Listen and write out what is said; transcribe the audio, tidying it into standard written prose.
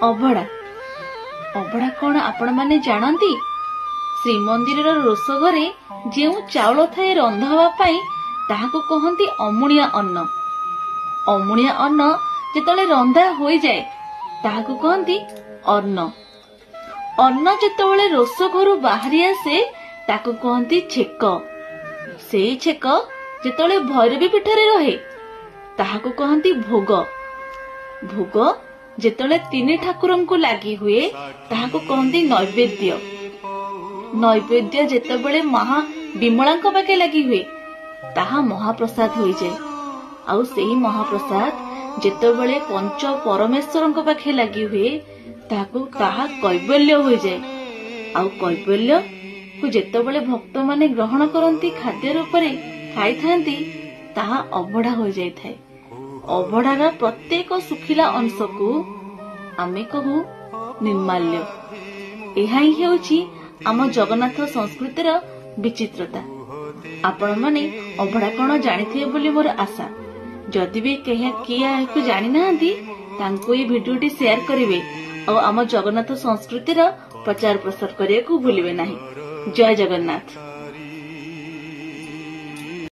अभड़ा अभड़ा कौन आपण माने जानती? श्रीमंदिर रोष घरे जो चाउल थाए रंधा ताहाको कहती अमुणिया अन्न। अमुणिया अन्न जेतले रंधा हो जाए ताहाको कहती अन्न। अन्न जेतले रोष घर बाहरी आसे ताको कहती छेक। से छेक जेतले भैरवी पीठरे रहे ताहाको कहती भोग। भोग जेतले तीन ठाकुरन को लागी हुए ताहाको कहती नैवेद्य। नैवेद्य जेतेबेले महा विमलांक पाखे लगी हुए ताहा महाप्रसाद हो जाए। आउ सेही महाप्रसाद जेतेबेले पंच परमेश्वरंक पाखे लगी हुए ताहा कैवल्य हो जाए। आउ कैवल्य को जेतेबेले भक्त माने ग्रहण करती खाद्य रूप में खाई थांती ताहा अभड़ा हो जाए थाए। अभड़ार प्रत्येक सुखिला अंश को आमे कहू निर्माल्य। यह ही हेउची आम जगन्नाथ संस्कृतिर विचित्रता। आपण माने अभड़ा कौन जानिथिबे बोली मोर आशा। जदि भी किए जानी नाहंती तांको ये भिडियोटी शेयर करिवे और आम जगन्नाथ संस्कृतिर प्रचार प्रसार करिया को भूलिबे नाही। जय जगन्नाथ।